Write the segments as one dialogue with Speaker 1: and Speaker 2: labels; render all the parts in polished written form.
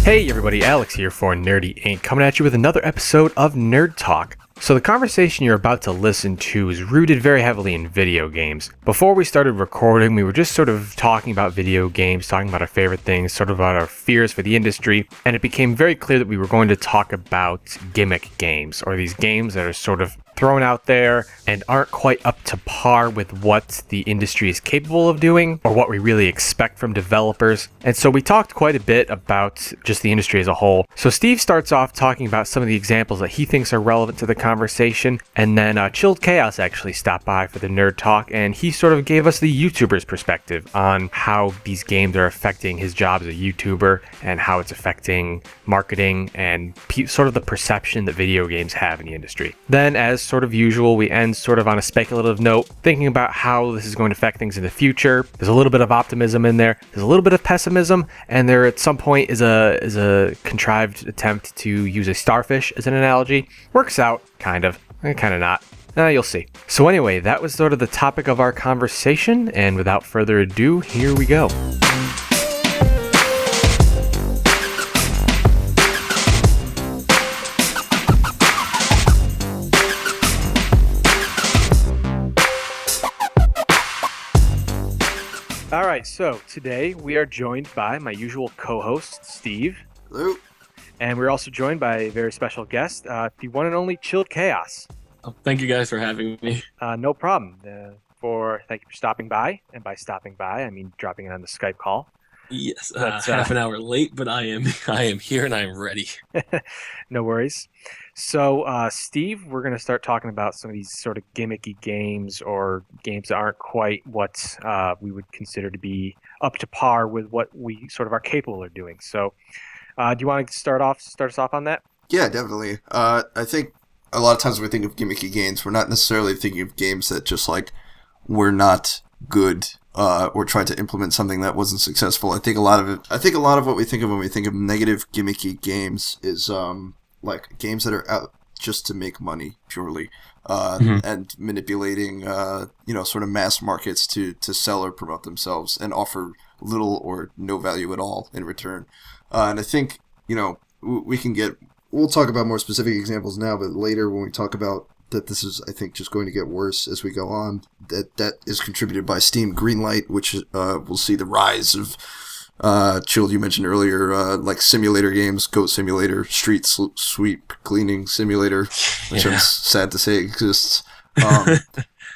Speaker 1: Hey everybody, Alex here for Nerdy Inc. coming at you with another episode of Nerd Talk. So the conversation you're about to listen to is rooted very heavily in video games. Before we started recording, we were just sort of talking about video games, talking about our favorite things, sort of about our fears for the industry, and it became very clear that we were going to talk about gimmick games, or these games that are sort of thrown out there and aren't quite up to par with what the industry is capable of doing or what we really expect from developers. And so we talked quite a bit about just the industry as a whole. So Steve starts off talking about some of the examples that he thinks are relevant to the conversation, and then Chilled Chaos actually stopped by for the Nerd Talk, and he sort of gave us the YouTuber's perspective on how these games are affecting his job as a YouTuber and how it's affecting marketing and sort of the perception that video games have in the industry. Then, as sort of usual, we end sort of on a speculative note, thinking about how this is going to affect things in the future. There's a little bit of optimism in there, there's a little bit of pessimism, and there at some point is a contrived attempt to use a starfish as an analogy. Works out, kind of not. You'll see. So anyway, that was sort of the topic of our conversation, and without further ado, here we go. All right, so today we are joined by my usual co-host, Steve.
Speaker 2: Hello.
Speaker 1: And we're also joined by a very special guest, the one and only Chilled Chaos.
Speaker 3: Oh, thank you guys for having me.
Speaker 1: No problem. Thank you for stopping by. And by stopping by, I mean dropping in on the Skype call.
Speaker 3: Yes, half an hour late, but I am here and I am ready.
Speaker 1: No worries. So, Steve, we're going to start talking about some of these sort of gimmicky games or games that aren't quite what we would consider to be up to par with what we sort of are capable of doing. So, do you want to start us off on that?
Speaker 2: Yeah, definitely. I think a lot of times when we think of gimmicky games, we're not necessarily thinking of games that just like were not good or trying to implement something that wasn't successful. I think a lot of what we think of when we think of negative gimmicky games is like games that are out just to make money purely and manipulating sort of mass markets to sell or promote themselves and offer little or no value at all in return. And I think we'll talk about more specific examples now, but later when we talk about that, this is, I think, just going to get worse as we go on. That is contributed by Steam Greenlight, which we'll see the rise of Chilled, you mentioned earlier, like simulator games, Goat Simulator, Street Sweep Cleaning Simulator, which I'm sad to say exists.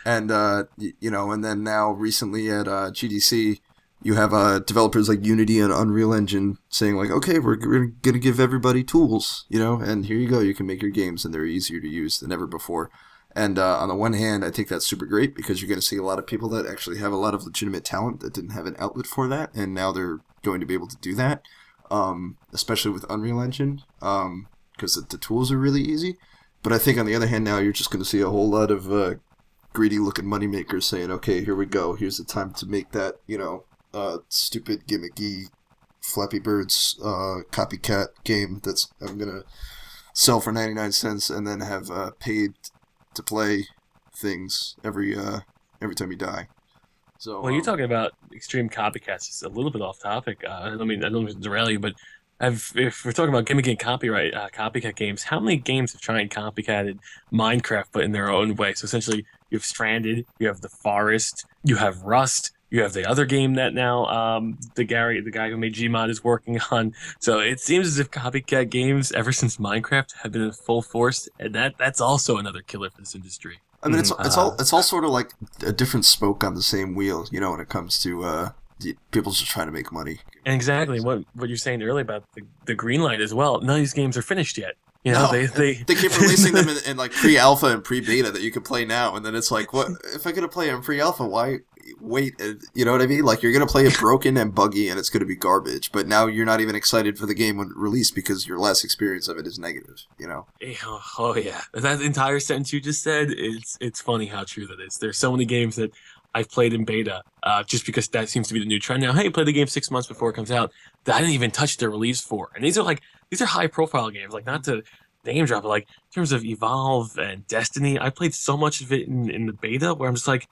Speaker 2: And then now recently at GDC, you have developers like Unity and Unreal Engine saying like, okay, we're going to give everybody tools, and here you go, you can make your games, and they're easier to use than ever before. And on the one hand, I think that's super great because you're going to see a lot of people that actually have a lot of legitimate talent that didn't have an outlet for that, and now they're going to be able to do that, especially with Unreal Engine, because the tools are really easy. But I think on the other hand, now you're just going to see a whole lot of greedy-looking moneymakers saying, okay, here we go, here's the time to make that, stupid, gimmicky, Flappy Birds copycat game that's I'm going to sell for 99 cents and then have paid to play things every time you die. So,
Speaker 3: well, you're talking about extreme copycats. It's a little bit off topic. I don't mean to derail you, but if we're talking about gimmick and copycat games, how many games have tried and copycatted Minecraft but in their own way? So essentially, you have Stranded, you have The Forest, you have Rust, you have the other game that now the guy who made Gmod is working on. So it seems as if copycat games ever since Minecraft have been in full force, and that's also another killer for this industry.
Speaker 2: I mean, it's all sort of like a different spoke on the same wheel, when it comes to people just trying to make money.
Speaker 3: And exactly what you're saying earlier about the green light as well. None of these games are finished yet. They
Speaker 2: keep releasing them in like pre-alpha and pre-beta that you can play now, and then it's like, what if I'm gonna play in pre-alpha? Why wait? You know what I mean? Like, you're gonna play it broken and buggy, and it's gonna be garbage. But now you're not even excited for the game when it released because your last experience of it is negative.
Speaker 3: Oh yeah, that entire sentence you just said. It's funny how true that is. There's so many games that I've played in beta, just because that seems to be the new trend now. Hey, play the game 6 months before it comes out. That I didn't even touch the release for, and these are high profile games. Like, not to name drop, but like in terms of Evolve and Destiny, I played so much of it in the beta where I'm just like,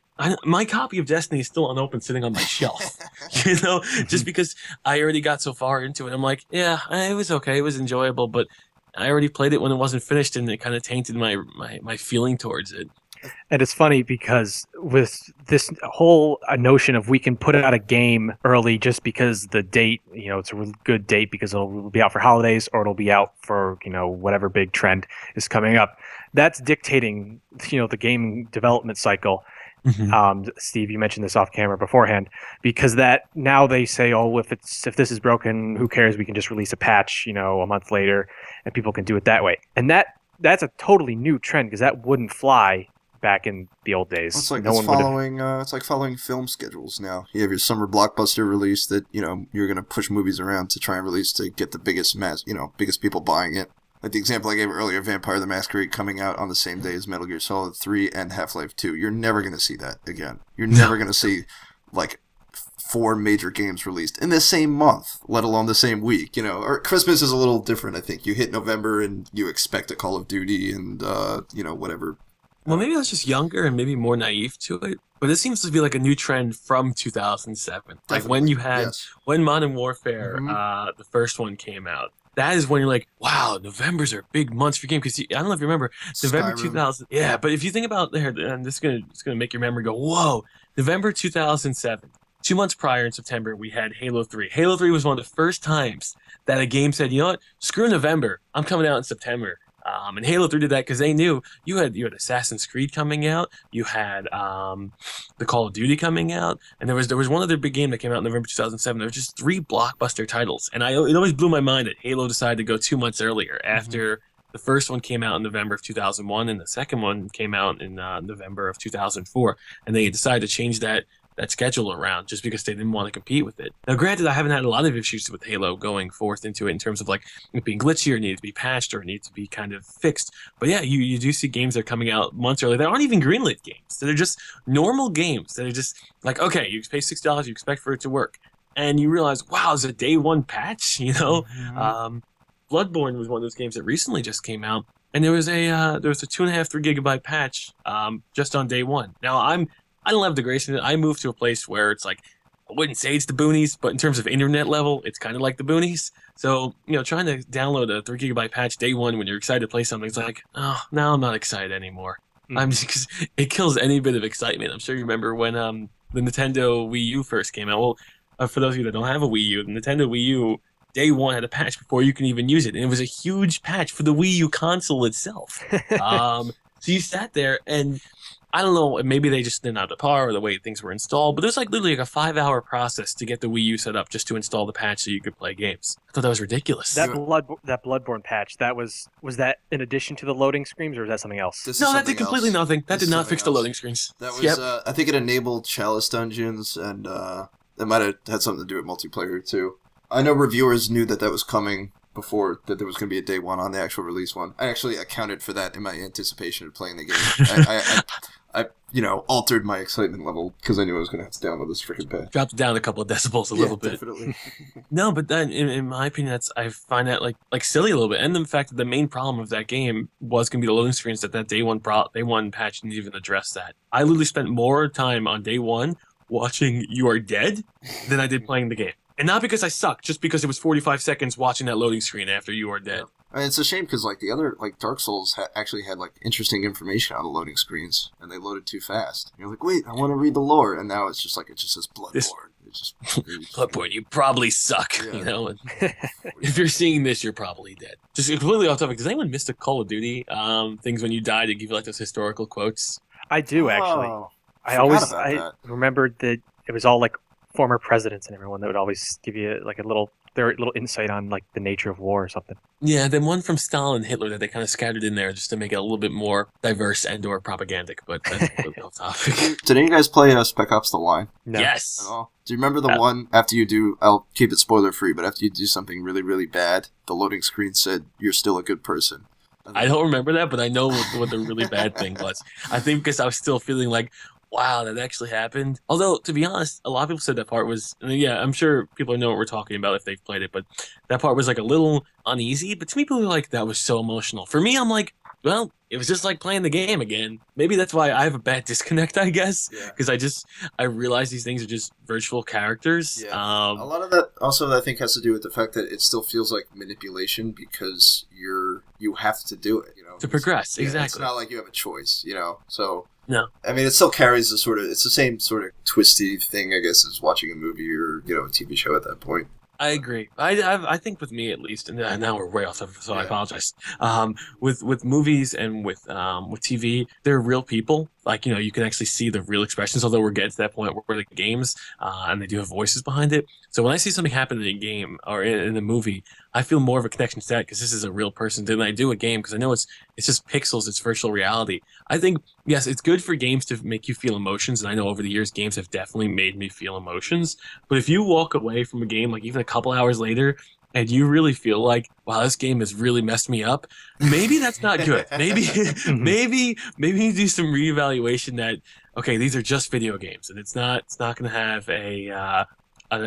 Speaker 3: my copy of Destiny is still unopened, sitting on my shelf. Just because I already got so far into it. I'm like, yeah, it was okay, it was enjoyable, but I already played it when it wasn't finished, and it kind of tainted my feeling towards it.
Speaker 1: And it's funny because with this whole notion of we can put out a game early just because the date, it's a really good date because it'll be out for holidays or it'll be out for, whatever big trend is coming up. That's dictating, the game development cycle. Steve, you mentioned this off camera beforehand, because that now they say, oh, if this is broken, who cares? We can just release a patch, a month later, and people can do it that way. And that's a totally new trend because that wouldn't fly back in the old days.
Speaker 2: Well, it's like following film schedules now. You have your summer blockbuster release that you're going to push movies around to try and release to get the biggest biggest people buying it. Like the example I gave earlier, Vampire the Masquerade coming out on the same day as Metal Gear Solid 3 and Half-Life 2. You're never going to see that again. You're never going to see like 4 major games released in the same month, let alone the same week. Or Christmas is a little different, I think. You hit November and you expect a Call of Duty and whatever.
Speaker 3: Well, maybe I was just younger and maybe more naive to it, but it seems to be like a new trend from 2007.
Speaker 2: Definitely.
Speaker 3: Like when you had when Modern Warfare,
Speaker 2: Mm-hmm.
Speaker 3: the first one came out. That is when you're like, wow, Novembers are big months for game, because I don't know if you remember November
Speaker 2: Skyrim.
Speaker 3: 2000. Yeah, but if you think about there, and this is gonna make your memory go, whoa, November 2007. 2 months prior in September, we had Halo 3. Halo 3 was one of the first times that a game said, you know what, screw November, I'm coming out in September. And Halo 3 did that because they knew you had Assassin's Creed coming out, you had the Call of Duty coming out, and there was one other big game that came out in November 2007. There were just 3 blockbuster titles, and it always blew my mind that Halo decided to go 2 months earlier after the first one came out in November of 2001, and the second one came out in November of 2004, and they decided to change that schedule around just because they didn't want to compete with it. Now, granted, I haven't had a lot of issues with Halo going forth into it in terms of like it being glitchy or needed to be patched or needs to be kind of fixed. But yeah, you do see games that are coming out months early that aren't even greenlit games. That are just normal games that are just like, okay, you pay $6, you expect for it to work. And you realize, wow, it's a day one patch, Bloodborne was one of those games that recently just came out. And there was a 2.5, 3 gigabyte patch just on day one. Now, I don't have the grace in it. I moved to a place where it's like, I wouldn't say it's the boonies, but in terms of internet level, it's kind of like the boonies. So, trying to download a 3 gigabyte patch day one when you're excited to play something, it's like, oh, now I'm not excited anymore. I'm just, because it kills any bit of excitement. I'm sure you remember when the Nintendo Wii U first came out. Well, for those of you that don't have a Wii U, the Nintendo Wii U day one had a patch before you can even use it. And it was a huge patch for the Wii U console itself. So you sat there and I don't know, maybe they just didn't have the power or the way things were installed, but there's like literally like a 5-hour process to get the Wii U set up just to install the patch so you could play games. I thought that was ridiculous.
Speaker 1: That Bloodborne patch, was that in addition to the loading screens, or was that something else?
Speaker 3: No, that did completely nothing. That did not fix the loading screens.
Speaker 2: That was, I think it enabled Chalice Dungeons, and it might have had something to do with multiplayer too. I know reviewers knew that was coming before, that there was going to be a day one on the actual release one. I actually accounted for that in my anticipation of playing the game. I altered my excitement level because I knew I was going to have to download this freaking patch.
Speaker 3: Dropped it down a couple of decibels a little bit.
Speaker 2: Definitely.
Speaker 3: No, but then in my opinion, I find that like silly a little bit. And the fact that the main problem of that game was going to be the loading screens, that day one patch didn't even address that. I literally spent more time on day one watching You Are Dead than I did playing the game. And not because I suck, just because it was 45 seconds watching that loading screen after You Are Dead.
Speaker 2: I mean, it's a shame because like the other, like Dark Souls actually had like interesting information on the loading screens, and they loaded too fast. You're like, wait, I want to read the lore, and now it just says Bloodborne. It's just
Speaker 3: Bloodborne, you probably suck.
Speaker 2: Yeah.
Speaker 3: If you're seeing this, you're probably dead. Just completely off topic. Does anyone miss the Call of Duty things when you die to give you like those historical quotes?
Speaker 1: I do actually. I remembered that it was all like former presidents and everyone that would always give you like their little insight on like the nature of war or something.
Speaker 3: Yeah, then one from Stalin and Hitler that they kind of scattered in there just to make it a little bit more diverse and or propagandic, but that's completely off topic.
Speaker 2: Did any of you guys play Spec Ops: The Line?
Speaker 1: No.
Speaker 3: Yes.
Speaker 2: At all? Do you remember the one after you do, I'll keep it spoiler free, but after you do something really, really bad, the loading screen said, "You're still a good person."
Speaker 3: I don't remember that, but I know what the really bad thing was. I think because I was still feeling like, wow, that actually happened. Although, to be honest, a lot of people said that part was, yeah, I'm sure people know what we're talking about if they've played it, but that part was like a little uneasy. But to me, people were like, that was so emotional. For me, I'm like, well, it was just like playing the game again. Maybe that's why I have a bad disconnect, I guess,
Speaker 2: Yeah.
Speaker 3: because I realize these things are just virtual characters.
Speaker 2: Yeah. A lot of that also, I think, has to do with the fact that it still feels like manipulation because you have to do it, you know.
Speaker 3: To progress,
Speaker 2: Yeah,
Speaker 3: exactly.
Speaker 2: it's not like you have a choice, you know. So
Speaker 3: No.
Speaker 2: I mean, it still carries the sort of, it's the same sort of twisty thing, I guess, as watching a movie or, you know, a TV show at that point.
Speaker 3: I agree. I think with me at least, and now we're way off topic, so I
Speaker 2: Yeah.
Speaker 3: apologize. With movies and with TV, they're real people. Like you can actually see the real expressions. Although we're getting to that point where the games and they do have voices behind it. So when I see something happen in a game or in a movie, I feel more of a connection to that because this is a real person than I do a game because I know it's just pixels, it's virtual reality. I think yes, it's good for games to make you feel emotions, and I know over the years games have definitely made me feel emotions. But if you walk away from a game, like even a couple hours later, and you really feel like, wow, this game has really messed me up, maybe that's not good. Maybe, maybe you do some reevaluation that, okay, these are just video games, and it's not going to have an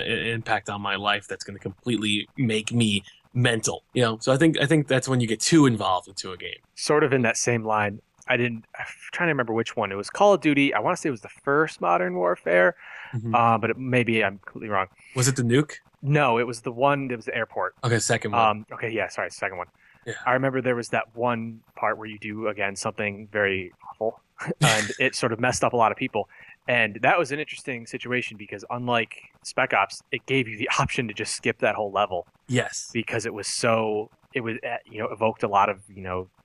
Speaker 3: impact on my life that's going to completely make me mental. So I think that's when you get too involved into a game.
Speaker 1: Sort of in that same line, I'm trying to remember which one. It was Call of Duty. I want to say it was the first Modern Warfare,
Speaker 3: Mhm.
Speaker 1: but maybe I'm completely wrong.
Speaker 3: Was it the nuke?
Speaker 1: No, it was the one that was the airport.
Speaker 3: Okay, second one.
Speaker 1: Okay, yeah, sorry, second one.
Speaker 3: Yeah.
Speaker 1: I remember there was that one part where you do, again, something very awful, and it sort of messed up a lot of people. And that was an interesting situation because unlike Spec Ops, it gave you the option to just skip that whole level
Speaker 3: Yes.
Speaker 1: because it was evoked a lot of,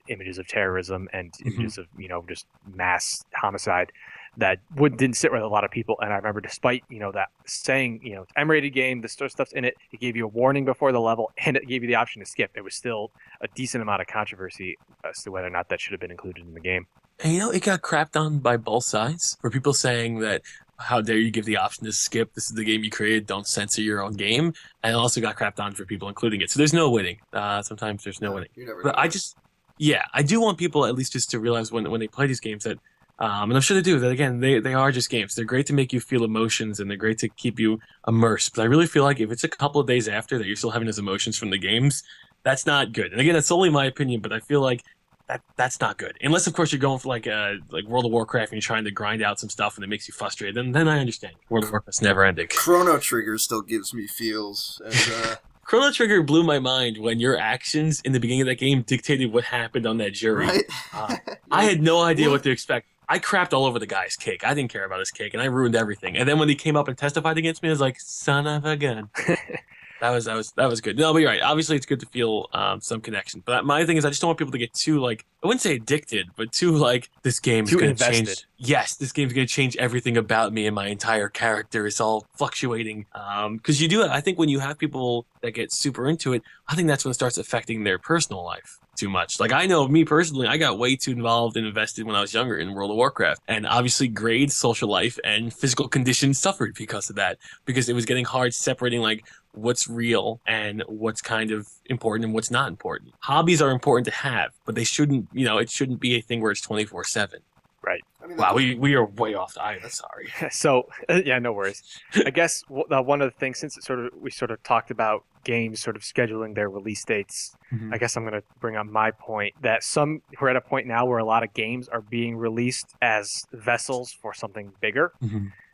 Speaker 1: images of terrorism and images of, just mass homicide that didn't sit with a lot of people. And I remember despite, that saying, it's M-rated game, the stuff's in it, it gave you a warning before the level and it gave you the option to skip. It was still a decent amount of controversy as to whether or not that should have been included in the game.
Speaker 3: And it got crapped on by both sides. For people saying that, how dare you give the option to skip? This is the game you created. Don't censor your own game. And it also got crapped on for people including it. So there's no winning. Sometimes there's no winning.
Speaker 2: You never
Speaker 3: But
Speaker 2: know.
Speaker 3: I do want people at least just to realize when they play these games that, and I'm sure they do, that again, they are just games. They're great to make you feel emotions and they're great to keep you immersed. But I really feel like if it's a couple of days after that you're still having those emotions from the games, that's not good. And again, that's only my opinion, but I feel like that's not good. Unless, of course, you're going for like World of Warcraft and you're trying to grind out some stuff and it makes you frustrated. Then I understand. World of Warcraft's never ending.
Speaker 2: Chrono Trigger still gives me feels. And,
Speaker 3: Chrono Trigger blew my mind when your actions in the beginning of that game dictated what happened on that jury.
Speaker 2: right?
Speaker 3: I had no idea what to expect. I crapped all over the guy's cake. I didn't care about his cake, and I ruined everything. And then when he came up and testified against me, I was like, "Son of a gun." That was good. No, but you're right. Obviously, it's good to feel some connection. But my thing is, I just don't want people to get too I wouldn't say addicted, but too this game is
Speaker 1: Too
Speaker 3: going to change.
Speaker 1: invested.
Speaker 3: Yes, this game's going to change everything about me and my entire character. It's all fluctuating. Because you do it. I think when you have people that get super into it, I think that's when it starts affecting their personal life too much. Like I know me personally, I got way too involved and invested when I was younger in World of Warcraft. And obviously grades, social life, and physical conditions suffered because of that. Because it was getting hard separating what's real and what's kind of important and what's not important. Hobbies are important to have, but they shouldn't, it shouldn't be a thing where it's 24/7.
Speaker 1: Right.
Speaker 2: I mean,
Speaker 3: Wow, we are way off. I'm sorry.
Speaker 1: So, yeah, no worries. I guess one of the things, since we sort of talked about games sort of scheduling their release dates, I guess I'm going to bring up my point that we're at a point now where a lot of games are being released as vessels for something bigger.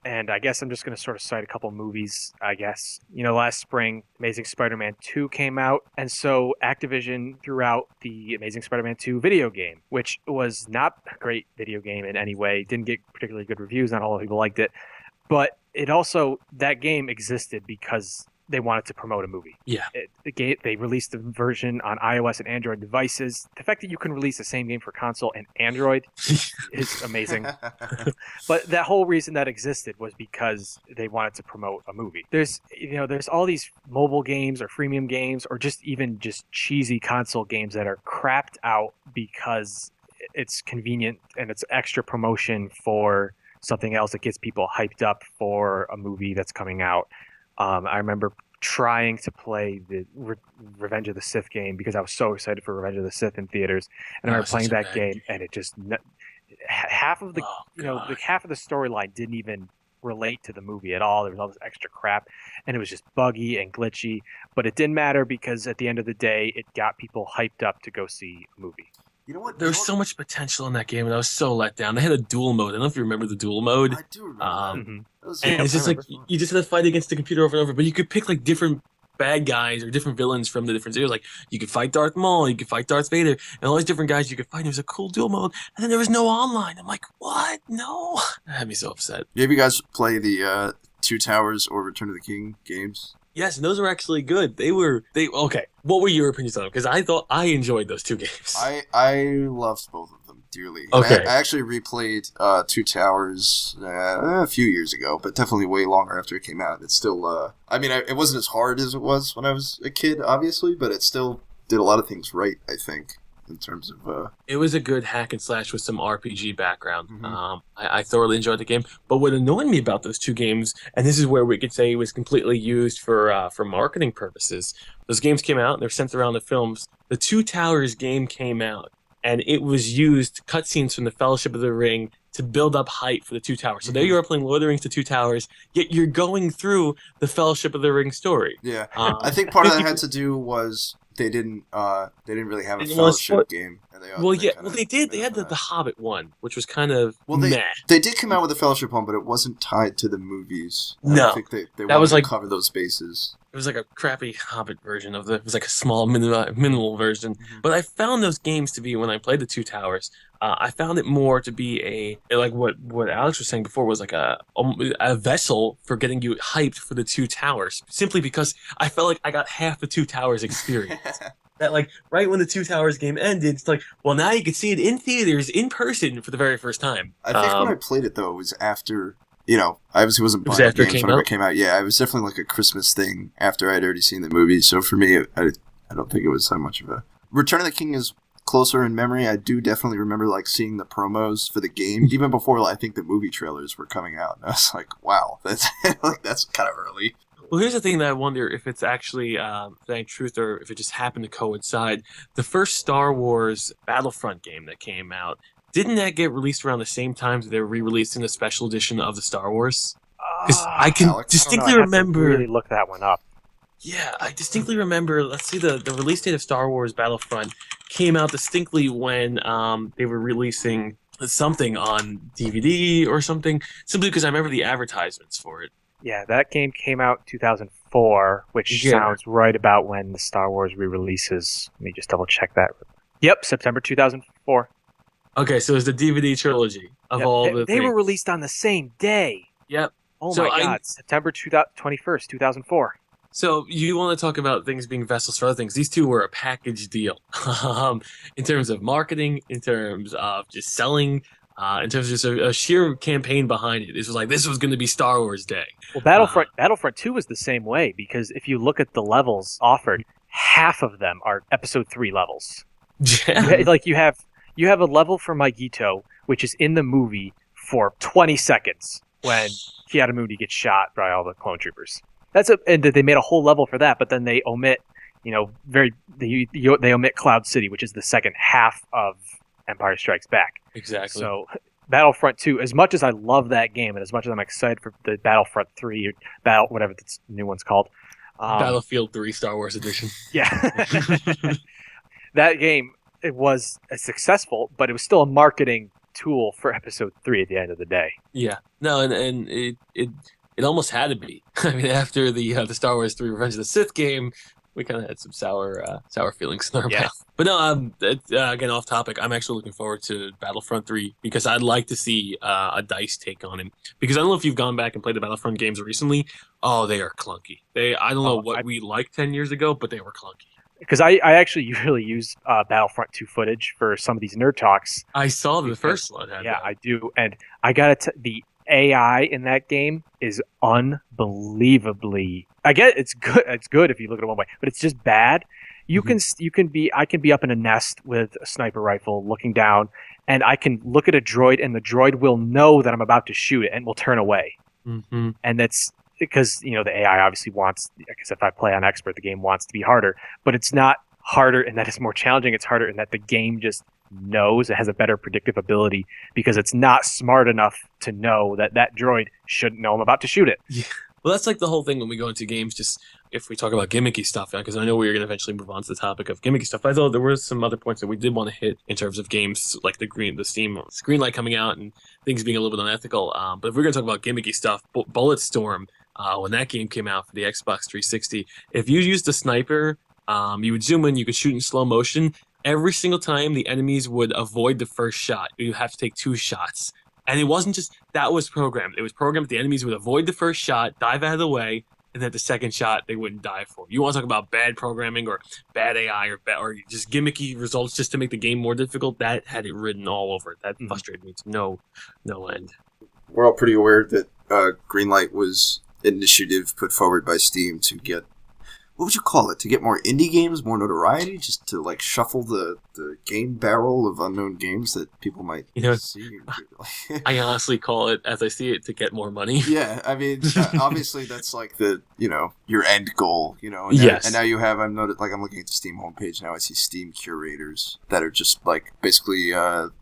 Speaker 1: And I guess I'm just going to sort of cite a couple movies, I guess. Last spring, Amazing Spider-Man 2 came out. And so Activision threw out the Amazing Spider-Man 2 video game, which was not a great video game in any way. Didn't get particularly good reviews. Not a lot of people liked it. But that game existed because they wanted to promote a movie.
Speaker 3: Yeah.
Speaker 1: They released the version on iOS and Android devices. The fact that you can release the same game for console and Android is amazing. But that whole reason that existed was because they wanted to promote a movie. There's all these mobile games or freemium games or just cheesy console games that are crapped out because it's convenient and it's extra promotion for something else that gets people hyped up for a movie that's coming out. I remember trying to play the Revenge of the Sith game because I was so excited for Revenge of the Sith in theaters. And I remember playing that game and half of the
Speaker 3: Oh,
Speaker 1: like half of the storyline didn't even relate to the movie at all. There was all this extra crap, and it was just buggy and glitchy. But it didn't matter because at the end of the day, it got people hyped up to go see a movie.
Speaker 2: You know what?
Speaker 3: There was so much potential in that game, and I was so let down. They had a duel mode. I don't know if you remember the duel mode.
Speaker 2: I do remember
Speaker 3: Um,
Speaker 2: that. That was,
Speaker 3: and it's
Speaker 1: I
Speaker 3: just like
Speaker 1: remember.
Speaker 3: you just had to fight against the computer over and over, but you could pick like different bad guys or different villains from the different series. Like you could fight Darth Maul, you could fight Darth Vader, and all these different guys you could fight. It was a cool duel mode, and then there was no online. I'm like, what? No, that had me so upset.
Speaker 2: Have you guys play the Two Towers or Return of the King games?
Speaker 3: Yes, and those were actually good. They okay. What were your opinions on them? Because I thought I enjoyed those two games.
Speaker 2: I loved both of them dearly.
Speaker 3: Okay.
Speaker 2: I actually replayed Two Towers a few years ago, but definitely way longer after it came out. It's still, it wasn't as hard as it was when I was a kid, obviously, but it still did a lot of things right, I think, in terms of...
Speaker 3: It was a good hack and slash with some RPG background.
Speaker 2: Mhm.
Speaker 3: I thoroughly enjoyed the game. But what annoyed me about those two games, and this is where we could say it was completely used for marketing purposes, those games came out and they're sent around the films. The Two Towers game came out, and it was used cutscenes from the Fellowship of the Ring to build up hype for the Two Towers. So there you are playing Lord of the Rings to Two Towers, yet you're going through the Fellowship of the Ring story.
Speaker 2: Yeah, I think part of that had to do was they didn't really have a
Speaker 3: They didn't wanna
Speaker 2: Fellowship game. And
Speaker 3: They did. They had the Hobbit one, which was kind of meh.
Speaker 2: They did come out with a Fellowship one, but it wasn't tied to the movies.
Speaker 3: No.
Speaker 2: I think they
Speaker 3: That
Speaker 2: wanted
Speaker 3: was
Speaker 2: to
Speaker 3: like-
Speaker 2: cover those bases.
Speaker 3: It was like a crappy Hobbit version of it was like a small minimal version. But I found those games to be, when I played the Two Towers, I found it more to be like what Alex was saying before was like a vessel for getting you hyped for the Two Towers, simply because I felt like I got half the Two Towers experience. That like right when the Two Towers game ended, it's like, well, now you can see it in theaters in person for the very first time.
Speaker 2: I think when I played it though, it was after, I obviously wasn't
Speaker 3: It was
Speaker 2: buying
Speaker 3: after it
Speaker 2: games
Speaker 3: came
Speaker 2: whenever
Speaker 3: out?
Speaker 2: it came out. Yeah, it was definitely like a Christmas thing after I'd already seen the movie. So for me, I don't think it was that much of a... Return of the King is closer in memory. I do definitely remember like seeing the promos for the game, even before I think the movie trailers were coming out. And I was like, wow, that's that's kind of early.
Speaker 3: Well, here's the thing that I wonder if it's actually truth or if it just happened to coincide. The first Star Wars Battlefront game that came out, didn't that get released around the same time that they were re-releasing the special edition of the Star Wars? Because I can
Speaker 2: Alex,
Speaker 3: distinctly
Speaker 1: I have to
Speaker 3: remember.
Speaker 1: really look that one up.
Speaker 3: Yeah, I distinctly remember. Let's see, the release date of Star Wars Battlefront came out distinctly when they were releasing something on DVD or something. Simply because I remember the advertisements for it.
Speaker 1: Yeah, that game came out 2004, which
Speaker 3: Yeah.
Speaker 1: sounds right about when the Star Wars re-releases. Let me just double check that. Yep, September 2004.
Speaker 3: Okay, so it's the DVD trilogy of
Speaker 1: Yep.
Speaker 3: all
Speaker 1: they,
Speaker 3: the
Speaker 1: they were
Speaker 3: things.
Speaker 1: released on the same day.
Speaker 3: Yep.
Speaker 1: Oh
Speaker 3: So
Speaker 1: my God, September 21st, 2004.
Speaker 3: So you want to talk about things being vessels for other things. These two were a package deal in terms of marketing, in terms of just selling, in terms of just a sheer campaign behind it. This was going to be Star Wars Day.
Speaker 1: Well, Battlefront 2 was the same way because if you look at the levels offered, half of them are Episode 3 levels. Like you have a level for Maigito, which is in the movie for 20 seconds when Kiaramuni gets shot by all the clone troopers. And they made a whole level for that, but then they omit, they omit Cloud City, which is the second half of Empire Strikes Back.
Speaker 3: Exactly.
Speaker 1: So Battlefront 2, as much as I love that game and as much as I'm excited for the Battlefront 3 or whatever this new one's called,
Speaker 3: Battlefield 3 Star Wars Edition.
Speaker 1: yeah, that game, it was successful, but it was still a marketing tool for Episode 3 at the end of the day.
Speaker 3: Yeah. No, and it almost had to be. I mean, after the Star Wars 3 Revenge of the Sith game, we kind of had some sour feelings in our mouth. But no, again, off topic, I'm actually looking forward to Battlefront 3 because I'd like to see a DICE take on him. Because I don't know if you've gone back and played the Battlefront games recently. Oh, they are clunky. I don't know what we liked 10 years ago, but they were clunky.
Speaker 1: Because I actually really use Battlefront 2 footage for some of these nerd talks.
Speaker 3: I saw the first one.
Speaker 1: Yeah, I do. And I got to the AI in that game is unbelievably... I get it's good. It's good if you look at it one way, but it's just bad. I can be up in a nest with a sniper rifle looking down, and I can look at a droid, and the droid will know that I'm about to shoot it and will turn away.
Speaker 3: Mm-hmm.
Speaker 1: And that's because the AI obviously wants, because if I play on expert, the game wants to be harder, but it's not harder in that it's more challenging. It's harder in that the game just knows. It has a better predictive ability because it's not smart enough to know that that droid shouldn't know I'm about to shoot it.
Speaker 3: Yeah. Well, that's like the whole thing when we go into games, just if we talk about gimmicky stuff, because I know we're going to eventually move on to the topic of gimmicky stuff. I thought there were some other points that we did want to hit in terms of games, like the Steam Greenlight coming out and things being a little bit unethical. But if we're going to talk about gimmicky stuff, Bulletstorm, when that game came out for the Xbox 360, if you used a sniper, you would zoom in, you could shoot in slow motion. Every single time the enemies would avoid the first shot, you have to take 2 shots. And it wasn't just that was programmed. It was programmed that the enemies would avoid the first shot, dive out of the way, and that the second shot they wouldn't die for. You want to talk about bad programming or bad AI or just gimmicky results just to make the game more difficult? That had it written all over it. That frustrated me to no end.
Speaker 2: We're all pretty aware that Greenlight was an initiative put forward by Steam to get, what would you call it? To get more indie games, more notoriety, just to like shuffle the game barrel of unknown games that people might see.
Speaker 3: I honestly call it, as I see it, to get more money.
Speaker 2: Yeah, I mean, obviously that's like the your end goal, And
Speaker 3: yes.
Speaker 2: And now you have, I'm looking at the Steam homepage now. I see Steam curators that are just like basically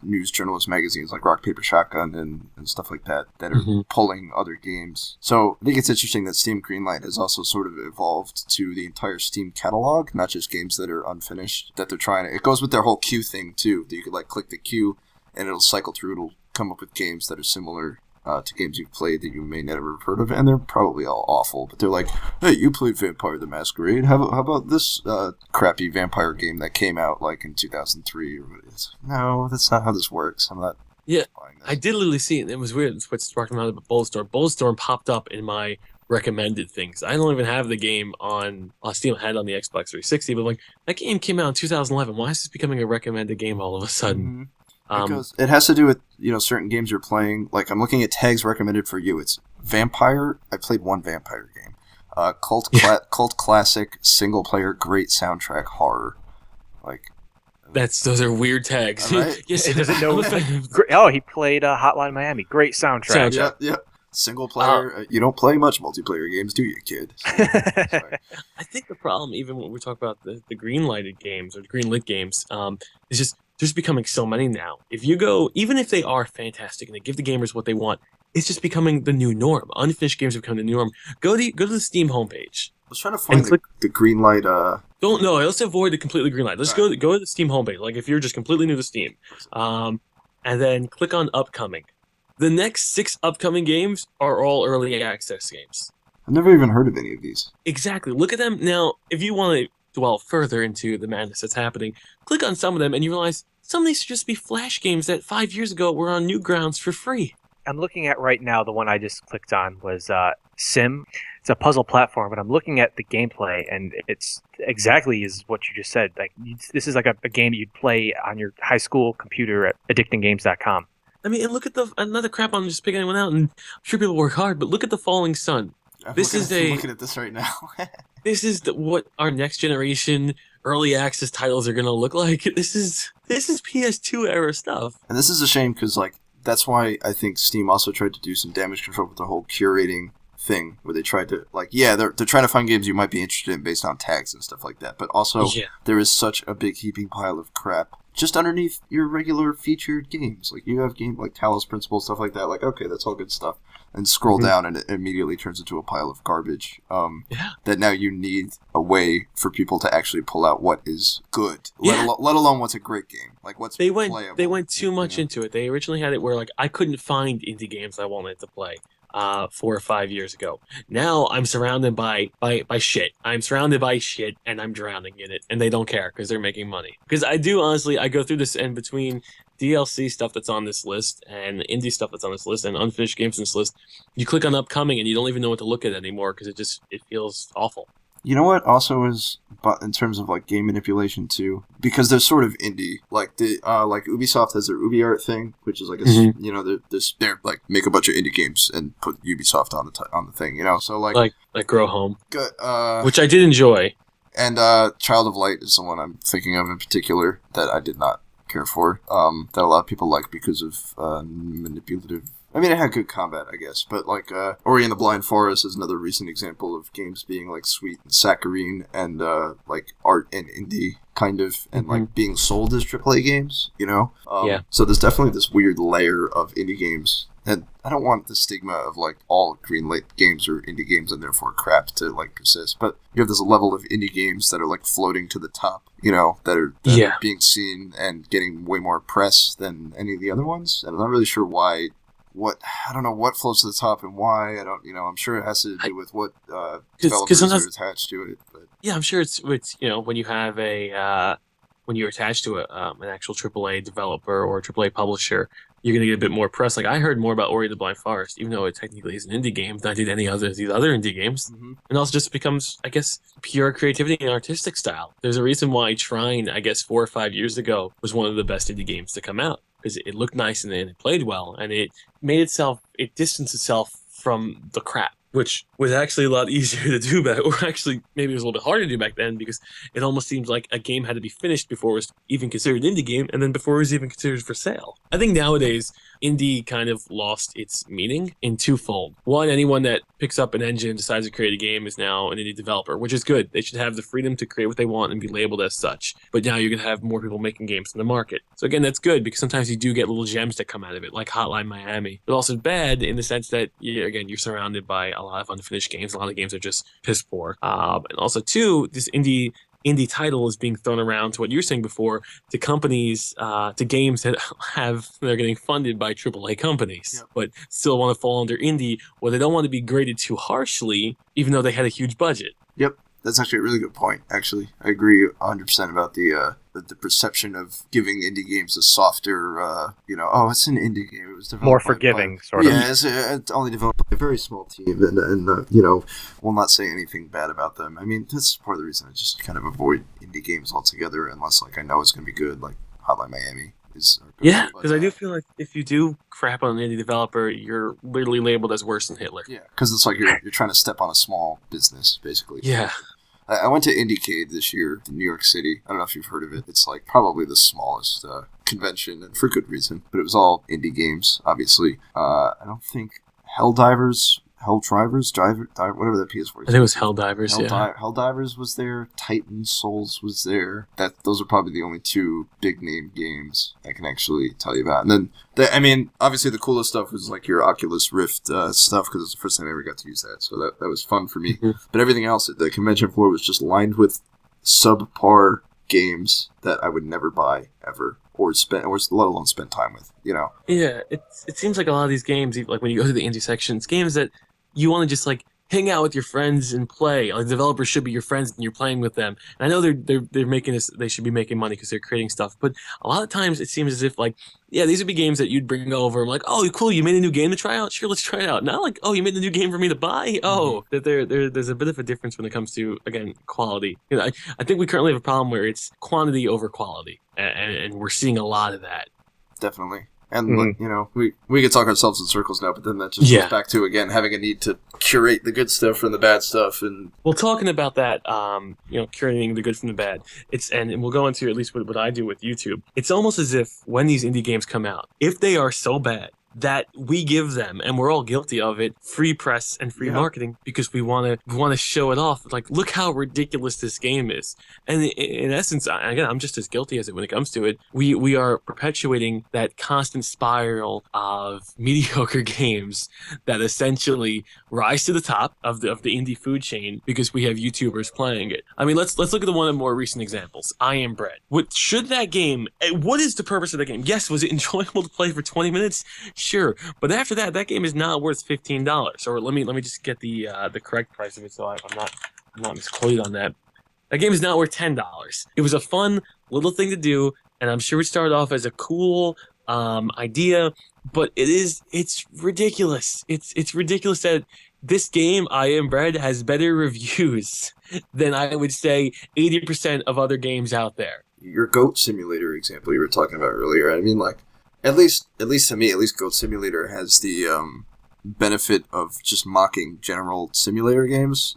Speaker 2: news journalist magazines like Rock Paper Shotgun and stuff like that are pulling other games. So I think it's interesting that Steam Greenlight has also sort of evolved to the entire Steam catalog, not just games that are unfinished, that they're trying to, it goes with their whole queue thing too, that you could like click the queue and it'll cycle through, it'll come up with games that are similar to games you've played that you may never have heard of, and they're probably all awful, but they're like, hey, you played Vampire the Masquerade, how about this crappy vampire game that came out like in 2003? No, that's not how this works. I'm not.
Speaker 3: Yeah, I did literally see it, and it was weird. It's what sparked me out about Bulletstorm. Bulletstorm popped up in my recommended things. I don't even have the game on Steam. I had it on the Xbox 360, but like that game came out in 2011. Why is this becoming a recommended game all of a sudden?
Speaker 2: Because it has to do with certain games you're playing. Like I'm looking at tags recommended for you. It's Vampire. I played one Vampire game. Cult classic, single player, great soundtrack, horror. Like
Speaker 3: those are weird tags.
Speaker 2: Right?
Speaker 3: Yes,
Speaker 1: It doesn't know. Oh, he played Hotline Miami. Great soundtrack.
Speaker 2: Yep. Single player. You don't play much multiplayer games, do you, kid?
Speaker 3: I think the problem, even when we talk about the green-lighted games or the green-lit games, is just there's becoming so many now. If you go, even if they are fantastic and they give the gamers what they want, it's just becoming the new norm. Unfinished games have become the new norm. Go to the Steam homepage.
Speaker 2: I was trying to find the green light.
Speaker 3: Let's avoid the completely green light. Let's go to the Steam homepage. Like if you're just completely new to Steam, and then click on upcoming. The next 6 upcoming games are all early access games.
Speaker 2: I've never even heard of any of these.
Speaker 3: Exactly. Look at them now. If you want to dwell further into the madness that's happening, click on some of them, and you realize some of these should just be Flash games that 5 years ago were on Newgrounds for free.
Speaker 1: I'm looking at right now, the one I just clicked on was Sim. It's a puzzle platform, but I'm looking at the gameplay, and it's exactly is what you just said. Like this is like a game that you'd play on your high school computer at addictinggames.com.
Speaker 3: I mean, and look at another crap on just picking anyone out, and I'm sure people work hard, but look at the Falling Sun.
Speaker 2: I'm looking at this right now.
Speaker 3: This is what our next generation early access titles are going to look like. This is PS2 era stuff.
Speaker 2: And this is a shame because like that's why I think Steam also tried to do some damage control with the whole curating thing, where they tried to they're trying to find games you might be interested in based on tags and stuff like that. But also there is such a big heaping pile of crap just underneath your regular featured games. Like you have games like Talos Principle, stuff like that. Like, okay, that's all good stuff. And scroll down and it immediately turns into a pile of garbage. That now you need a way for people to actually pull out what is good, let alone what's a great game. Like what's playable.
Speaker 3: They went too much into it. They originally had it where like I couldn't find indie games I wanted to play 4 or 5 years ago. Now I'm surrounded by shit. I'm surrounded by shit and I'm drowning in it, and they don't care because they're making money. Because I do honestly, I go through this in between DLC stuff that's on this list and indie stuff that's on this list and unfinished games on this list. You click on upcoming and you don't even know what to look at anymore because it feels awful.
Speaker 2: You know what also is, but in terms of like game manipulation too, because they're sort of indie. Like the like Ubisoft has their UbiArt thing, which is like they're like make a bunch of indie games and put Ubisoft on the thing, So like
Speaker 3: Grow Home,
Speaker 2: good,
Speaker 3: which I did enjoy,
Speaker 2: and Child of Light is the one I'm thinking of in particular that I did not care for. That a lot of people like because of manipulative. I mean, it had good combat, I guess, but like Ori and the Blind Forest is another recent example of games being like sweet and saccharine and like art and indie kind of, and like being sold as AAA games, you know?
Speaker 3: Yeah.
Speaker 2: So there's definitely this weird layer of indie games. And I don't want the stigma of like all greenlit games are indie games and therefore crap to like persist. But you have this level of indie games that are like floating to the top, you know, that are being seen and getting way more press than any of the other ones. And I'm not really sure why. I don't know what floats to the top and why. I don't, you know, I'm sure it has to do with what developers are attached to it. But
Speaker 3: yeah, I'm sure it's you know, when you have when you're attached to an actual AAA developer or a AAA publisher, you're gonna get a bit more press. Like I heard more about Ori the Blind Forest, even though it technically is an indie game, than I did any other these other indie games. And also just becomes, I guess, pure creativity and artistic style. There's a reason why Trine, I guess 4 or 5 years ago, was one of the best indie games to come out. Because it looked nice and it played well, and it distanced itself from the crap, which was actually a lot easier to do back, or actually maybe it was a little bit harder to do back then, because it almost seems like a game had to be finished before it was even considered an indie game, and then before it was even considered for sale. I think nowadays, indie kind of lost its meaning in twofold. One, anyone that picks up an engine and decides to create a game is now an indie developer, which is good. They should have the freedom to create what they want and be labeled as such. But now you're going to have more people making games in the market. So again, that's good, because sometimes you do get little gems that come out of it, like Hotline Miami. But also bad in the sense that, again, you're surrounded by a lot of unfinished games. A lot of games are just piss poor. And also, two, this indie title is being thrown around, to what you were saying before, to companies, to games that they're getting funded by AAA companies, but still want to fall under indie, or they don't want to be graded too harshly, even though they had a huge budget.
Speaker 2: Yep, that's actually a really good point. Actually, I agree 100% about the perception of giving indie games a softer, it's an indie game. It was developed
Speaker 1: more forgiving, sort of.
Speaker 2: Yeah, it's only developed by a very small team, and we'll not say anything bad about them. I mean, that's part of the reason I just kind of avoid indie games altogether, unless like I know it's going to be good, like Hotline Miami.
Speaker 3: Yeah, because I do feel like if you do crap on an indie developer, you're literally labeled as worse than Hitler.
Speaker 2: Yeah, because it's like you're trying to step on a small business, basically.
Speaker 3: Yeah.
Speaker 2: I went to Indiecade this year in New York City. I don't know if you've heard of it. It's like probably the smallest convention, and for good reason. But it was all indie games, obviously. I don't think Helldivers, whatever that PS4 is.
Speaker 3: I think it was Helldivers,
Speaker 2: Helldivers was there. Titan Souls was there. Those are probably the only two big name games I can actually tell you about. And then, obviously the coolest stuff was like your Oculus Rift stuff, because it's the first time I ever got to use that. So that was fun for me. But everything else, the convention floor was just lined with subpar games that I would never buy ever, or let alone spend time with, you know?
Speaker 3: Yeah, it seems like a lot of these games, like when you go to the indie section, it's games that you want to just like hang out with your friends and play. Like developers should be your friends and you're playing with them. And I know they're making this, they should be making money because they're creating stuff. But a lot of times it seems as if like, yeah, these would be games that you'd bring over. I'm like, oh, cool, you made a new game to try out? Sure, let's try it out. Not like, oh, you made a new game for me to buy? Oh, that there's a bit of a difference when it comes to, again, quality. You know, I think we currently have a problem where it's quantity over quality. And we're seeing a lot of that.
Speaker 2: Definitely. And, we could talk ourselves in circles now, but then that just goes back to, again, having a need to curate the good stuff from the bad stuff. And
Speaker 3: well, talking about that, curating the good from the bad, and we'll go into at least what I do with YouTube. It's almost as if when these indie games come out, if they are so bad that we give them, and we're all guilty of it, free press and free marketing, because we want to show it off. Like, look how ridiculous this game is. And in essence, again, I'm just as guilty as it when it comes to it. We are perpetuating that constant spiral of mediocre games that essentially rise to the top of the indie food chain because we have YouTubers playing it. I mean, let's look at one of the more recent examples. I Am Bread. What is the purpose of the game? Yes, was it enjoyable to play for 20 minutes? Sure, but after that game is not worth $15. Or let me just get the correct price of it, so I'm not misquoted on that. That game is not worth $10. It was a fun little thing to do, and I'm sure it started off as a cool idea, but it's ridiculous. It's ridiculous that this game, I Am Bread, has better reviews than I would say 80% of other games out there.
Speaker 2: Your Goat Simulator example you were talking about earlier, I mean, like, At least to me, Goat Simulator has the benefit of just mocking general simulator games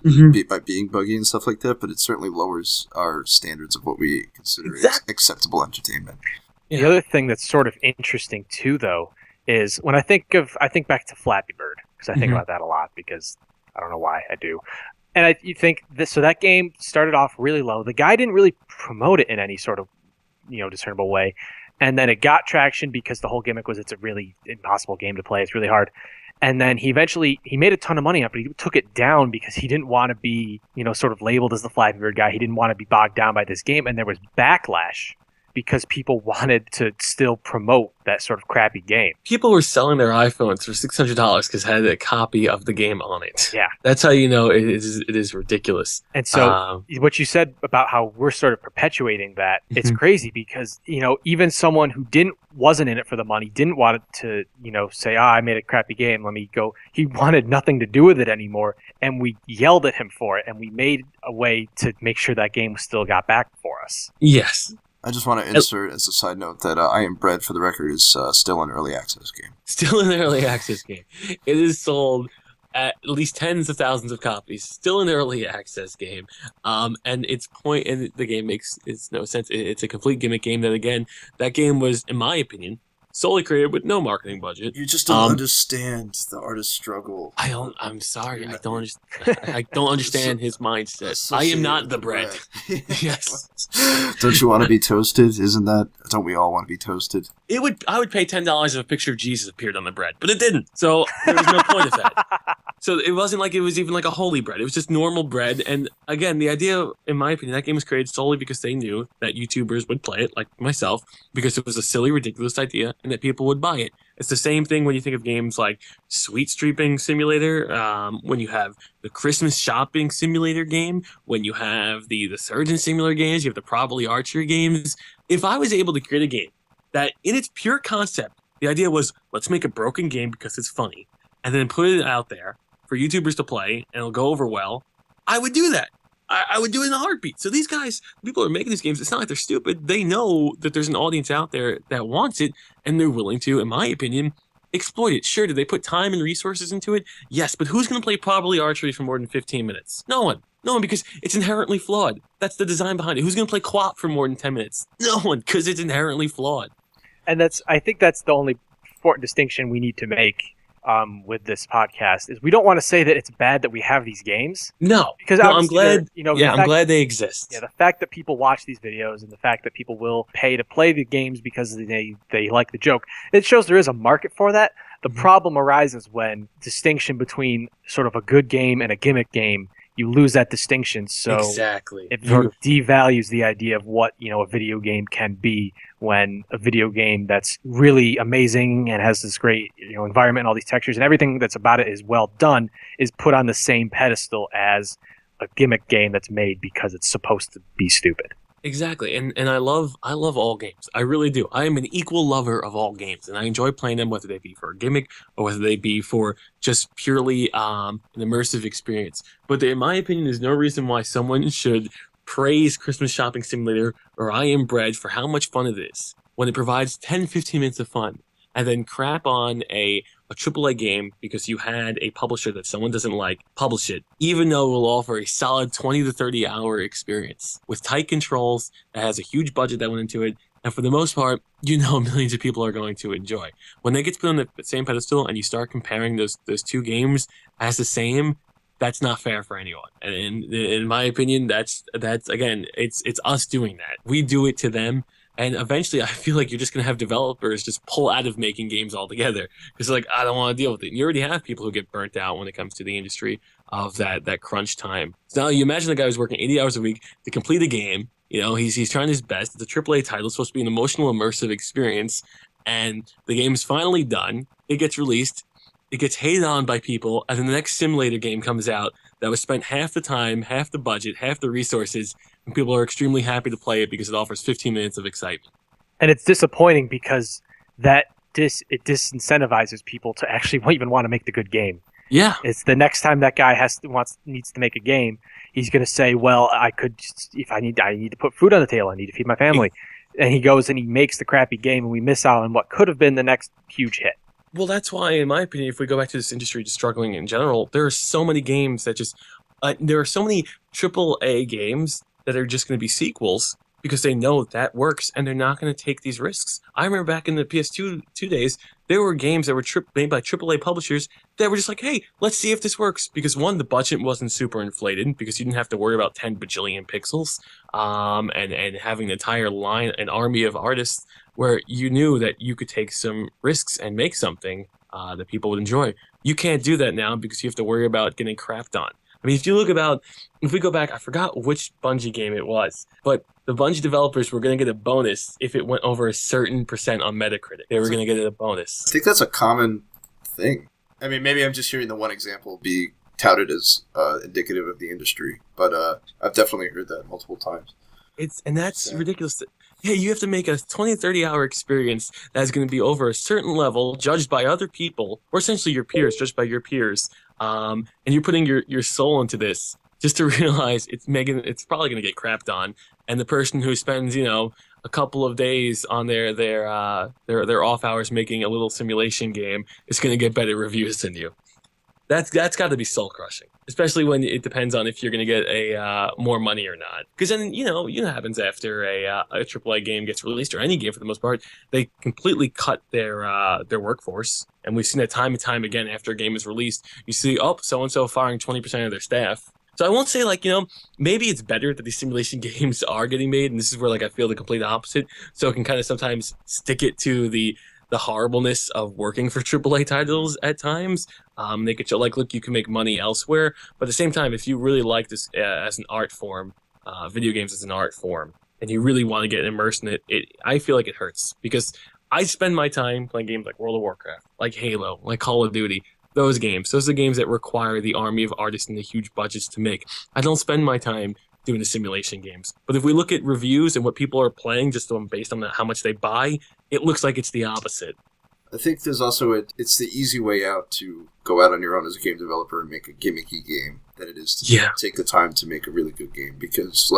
Speaker 2: by being buggy and stuff like that, but it certainly lowers our standards of what we consider acceptable entertainment.
Speaker 1: Yeah. The other thing that's sort of interesting too, though, is when I think back to Flappy Bird, because I think about that a lot, because I don't know why I do. And you think this, so that game started off really low. The guy didn't really promote it in any sort of, discernible way. And then it got traction because the whole gimmick was it's a really impossible game to play. It's really hard. And then he made a ton of money on it, but he took it down because he didn't want to be, sort of labeled as the Flappy Bird guy. He didn't want to be bogged down by this game. And there was backlash because people wanted to still promote that sort of crappy game.
Speaker 3: People were selling their iPhones for $600 because it had a copy of the game on it.
Speaker 1: Yeah.
Speaker 3: That's how you know it is ridiculous.
Speaker 1: And so what you said about how we're sort of perpetuating that, it's crazy because, even someone who wasn't in it for the money, didn't want it to, say, I made a crappy game, let me go. He wanted nothing to do with it anymore. And we yelled at him for it. And we made a way to make sure that game still got back for us.
Speaker 3: Yes.
Speaker 2: I just want to insert as a side note that I Am Bread, for the record, is still an early access game.
Speaker 3: Still an early access game. It is sold at least tens of thousands of copies. Still an early access game. And its point in the game makes no sense. It's a complete gimmick game that, again, that game was, in my opinion, solely created with no marketing budget.
Speaker 2: You just don't understand the artist's struggle.
Speaker 3: I'm sorry. I don't understand his mindset. I am not the bread. Yes.
Speaker 2: Don't you want to be toasted? Don't we all want to be toasted?
Speaker 3: I would pay $10 if a picture of Jesus appeared on the bread, but it didn't. So there was no point of that. So it wasn't like it was even like a holy bread. It was just normal bread. And again, the idea, in my opinion, that game was created solely because they knew that YouTubers would play it, like myself, because it was a silly, ridiculous idea and that people would buy it. It's the same thing when you think of games like Sweet Streeping Simulator, when you have the Christmas Shopping Simulator game, when you have the Surgeon Simulator games, you have the Probably Archery games. If I was able to create a game that, in its pure concept, the idea was, let's make a broken game because it's funny, and then put it out there for YouTubers to play, and it'll go over well, I would do that. I would do it in a heartbeat. So these guys, people who are making these games, it's not like they're stupid. They know that there's an audience out there that wants it, and they're willing to, in my opinion, exploit it. Sure, did they put time and resources into it? Yes, but who's going to play Probably Archery for more than 15 minutes? No one. No one, because it's inherently flawed. That's the design behind it. Who's going to play Co-op for more than 10 minutes? No one, because it's inherently flawed.
Speaker 1: And I think that's the only important distinction we need to make with this podcast is we don't want to say that it's bad that we have these games.
Speaker 3: No,
Speaker 1: because
Speaker 3: I'm glad. I'm glad they exist.
Speaker 1: Yeah, the fact that people watch these videos and the fact that people will pay to play the games because they like the joke, it shows there is a market for that. The problem arises when distinction between sort of a good game and a gimmick game, you lose that distinction. So
Speaker 3: exactly,
Speaker 1: it sort of devalues the idea of what a video game can be, when a video game that's really amazing and has this great environment and all these textures and everything that's about it is well done is put on the same pedestal as a gimmick game that's made because it's supposed to be stupid.
Speaker 3: Exactly, and I love all games. I really do. I am an equal lover of all games, and I enjoy playing them, whether they be for a gimmick or whether they be for just purely an immersive experience. But there, in my opinion, there's no reason why someone should praise Christmas Shopping Simulator or I Am Bread for how much fun it is when it provides 10-15 minutes of fun, and then crap on a AAA game because you had a publisher that someone doesn't like publish it, even though it will offer a solid 20 to 30 hour experience with tight controls that has a huge budget that went into it. And for the most part, millions of people are going to enjoy. When they get put on the same pedestal and you start comparing those two games as the same, that's not fair for anyone. And in my opinion, that's again, it's us doing that. We do it to them. And eventually, I feel like you're just going to have developers just pull out of making games altogether because they're like, I don't want to deal with it. And you already have people who get burnt out when it comes to the industry of that crunch time. So now you imagine the guy who's working 80 hours a week to complete a game. He's trying his best. It's a AAA title. It's supposed to be an emotional, immersive experience. And the game's finally done. It gets released. It gets hated on by people. And then the next simulator game comes out that was spent half the time, half the budget, half the resources, and people are extremely happy to play it because it offers 15 minutes of excitement.
Speaker 1: And it's disappointing because it disincentivizes people to actually even want to make the good game.
Speaker 3: Yeah.
Speaker 1: It's the next time that guy needs to make a game, he's going to say, well, I need to put food on the table, I need to feed my family. And he goes and he makes the crappy game, and we miss out on what could have been the next huge hit.
Speaker 3: Well, that's why, in my opinion, if we go back to this industry just struggling in general, there are so many games that there are so many AAA games that are just going to be sequels because they know that works and they're not going to take these risks. I remember back in the PS2 days, there were games that were made by AAA publishers that were just like, hey, let's see if this works. Because one, the budget wasn't super inflated because you didn't have to worry about 10 bajillion pixels, and having an entire line, an army of artists where you knew that you could take some risks and make something that people would enjoy. You can't do that now because you have to worry about getting crapped on. I mean, if we go back, I forgot which Bungie game it was, but the Bungie developers were going to get a bonus if it went over a certain percent on Metacritic. They were going to get a bonus.
Speaker 2: I think that's a common thing. I mean, maybe I'm just hearing the one example be touted as indicative of the industry, but I've definitely heard that multiple times.
Speaker 3: That's ridiculous. Yeah, you have to make a 20 to 30 hour experience that is going to be over a certain level, judged by other people, or essentially your peers, judged by your peers. And you're putting your soul into this just to realize it's probably going to get crapped on. And the person who spends, a couple of days on their off hours making a little simulation game is going to get better reviews than you. That's got to be soul crushing, especially when it depends on if you're going to get a more money or not. Because then what happens after a AAA game gets released, or any game for the most part, they completely cut their workforce, and we've seen that time and time again. After a game is released, you see, so and so firing 20% of their staff. So I won't say maybe it's better that these simulation games are getting made, and this is where I feel the complete opposite. So it can kind of sometimes stick it to the horribleness of working for AAA titles at times. They could show look, you can make money elsewhere. But at the same time, if you really like this as an art form, video games as an art form, and you really want to get immersed in it, I feel like it hurts. Because I spend my time playing games like World of Warcraft, like Halo, like Call of Duty. Those are the games that require the army of artists and the huge budgets to make. I don't spend my time doing the simulation games. But if we look at reviews and what people are playing just based on how much they buy, it looks like it's the opposite.
Speaker 2: I think there's also it's the easy way out to go out on your own as a game developer and make a gimmicky game than it is to take the time to make a really good game. Because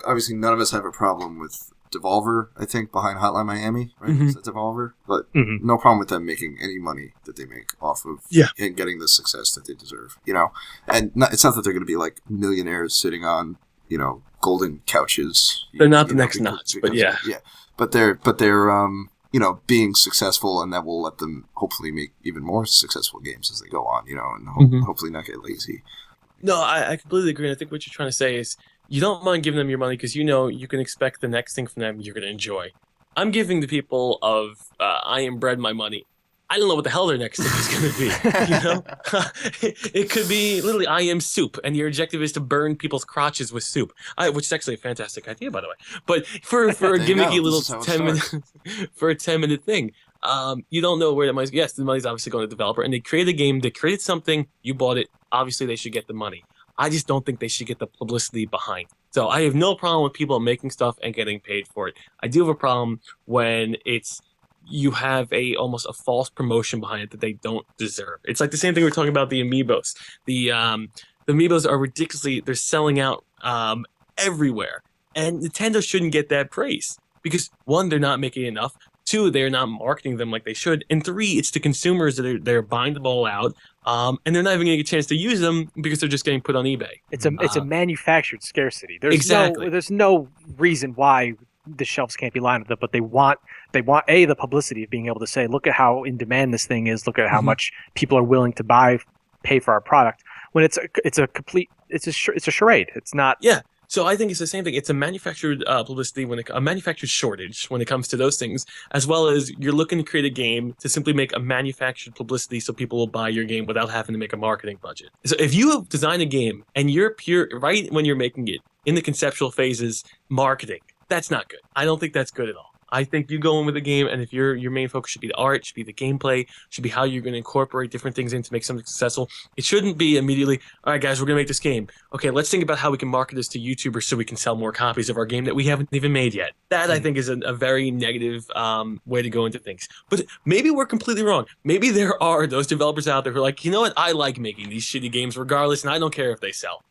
Speaker 2: obviously none of us have a problem with Devolver, I think, behind Hotline Miami, right?
Speaker 3: Mm-hmm.
Speaker 2: Is that Devolver? But no problem with them making any money that they make off of and getting the success that they deserve, And it's not that they're going to be like millionaires sitting on, golden couches.
Speaker 3: They're not the next notch, but yeah.
Speaker 2: Yeah. But they're being successful, and that will let them hopefully make even more successful games as they go on, and hopefully not get lazy.
Speaker 3: No, I completely agree. And I think what you're trying to say is you don't mind giving them your money because you can expect the next thing from them you're going to enjoy. I'm giving the people of I Am Bread my money. I don't know what the hell their next thing is going to be. It could be literally I Am Soup, and your objective is to burn people's crotches with soup, which is actually a fantastic idea, by the way. But for a gimmicky little 10-minute thing, you don't know where the money's. Yes, the money's obviously going to the developer, and they created a game. They created something. You bought it. Obviously, they should get the money. I just don't think they should get the publicity behind. So I have no problem with people making stuff and getting paid for it. I do have a problem when you have almost a false promotion behind it that they don't deserve. It's like the same thing we're talking about the Amiibos. The Amiibos are ridiculously, they're selling out everywhere. And Nintendo shouldn't get that praise. Because one, they're not making enough. Two, they're not marketing them like they should. And three, it's the consumers that they're buying them all out. And they're not even getting a chance to use them because they're just getting put on eBay.
Speaker 1: It's a manufactured scarcity. There's no reason why the shelves can't be lined with it, but they want the publicity of being able to say, look at how in demand this thing is, look at how much people are willing to pay for our product. When it's a charade. It's not.
Speaker 3: Yeah. So I think it's the same thing. It's a manufactured publicity, a manufactured shortage when it comes to those things, as well as you're looking to create a game to simply make a manufactured publicity so people will buy your game without having to make a marketing budget. So if you have designed a game and you're right when you're making it in the conceptual phases, marketing, that's not good. I don't think that's good at all. I think you go in with a game, and if your main focus should be the art, should be the gameplay, should be how you're going to incorporate different things in to make something successful. It shouldn't be immediately, all right, guys, we're going to make this game. Okay, let's think about how we can market this to YouTubers so we can sell more copies of our game that we haven't even made yet. That, I think, is a very negative way to go into things. But maybe we're completely wrong. Maybe there are those developers out there who are like, you know what, I like making these shitty games regardless, and I don't care if they sell.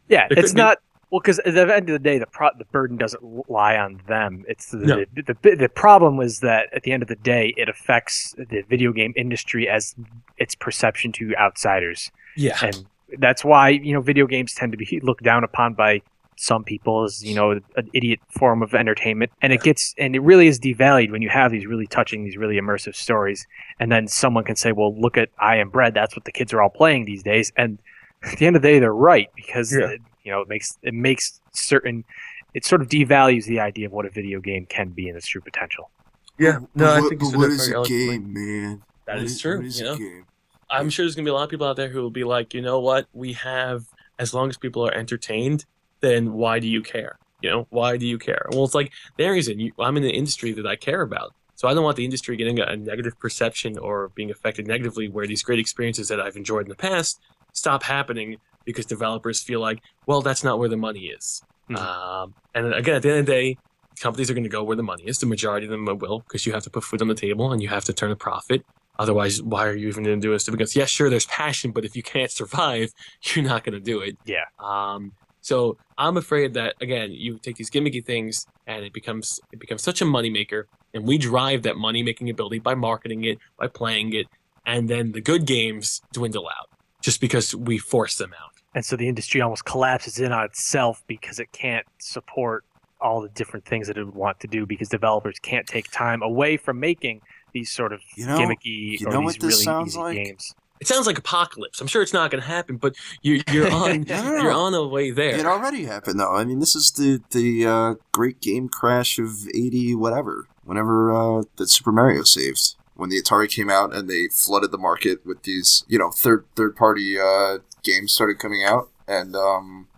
Speaker 1: Yeah, it's not... Well, because at the end of the day, the burden doesn't lie on them. It's the problem is that at the end of the day, it affects the video game industry as its perception to outsiders.
Speaker 3: Yeah,
Speaker 1: and that's why video games tend to be looked down upon by some people as, an idiot form of entertainment. And it really is devalued when you have these really touching, these really immersive stories. And then someone can say, well, look at I Am Bread. That's what the kids are all playing these days. And at the end of the day, they're right, because it sort of devalues the idea of what a video game can be in its true potential.
Speaker 3: Yeah, no, I think
Speaker 2: what is a game, man?
Speaker 3: That is true.
Speaker 2: What is a game?
Speaker 3: I'm sure there's gonna be a lot of people out there who will be like, you know what? We have, as long as people are entertained, then why do you care? Why do you care? Well, it's like there isn't. I'm in the industry that I care about, so I don't want the industry getting a negative perception or being affected negatively, where these great experiences that I've enjoyed in the past stop happening because developers feel like, well, that's not where the money is. Mm-hmm. And again, at the end of the day, companies are going to go where the money is. The majority of them will, because you have to put food on the table and you have to turn a profit. Otherwise, why are you even going to do this? Because yeah, sure, there's passion, but if you can't survive, you're not going to do it.
Speaker 1: Yeah.
Speaker 3: So I'm afraid that, again, you take these gimmicky things and it becomes such a moneymaker, and we drive that money-making ability by marketing it, by playing it, and then the good games dwindle out just because we force them out.
Speaker 1: And so the industry almost collapses in on itself because it can't support all the different things that it would want to do, because developers can't take time away from making these sort of gimmicky or these really easy games.
Speaker 3: It sounds like apocalypse. I'm sure it's not going to happen, but you're on you're on a way there.
Speaker 2: It already happened, though. I mean, this is the great game crash of 80 whatever. Whenever that Super Mario saved, when the Atari came out and they flooded the market with these third party games started coming out, and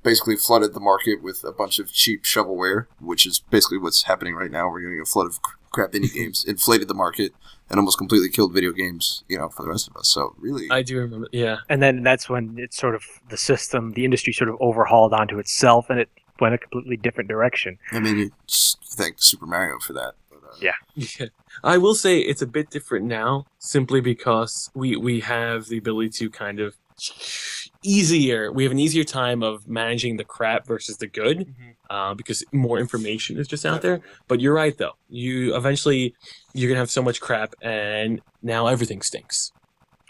Speaker 2: basically flooded the market with a bunch of cheap shovelware, which is basically what's happening right now. We're getting a flood of crap indie games, inflated the market, and almost completely killed video games, for the rest of us. So really,
Speaker 3: I do remember, yeah.
Speaker 1: And then that's when it's sort of the industry sort of overhauled onto itself, and it went a completely different direction.
Speaker 2: I mean, you thank Super Mario for that. But,
Speaker 3: yeah. I will say it's a bit different now, simply because we have the ability to kind of we have an easier time of managing the crap versus the good, because more information is just out there. But you're right, though. You're gonna have so much crap, and now everything stinks.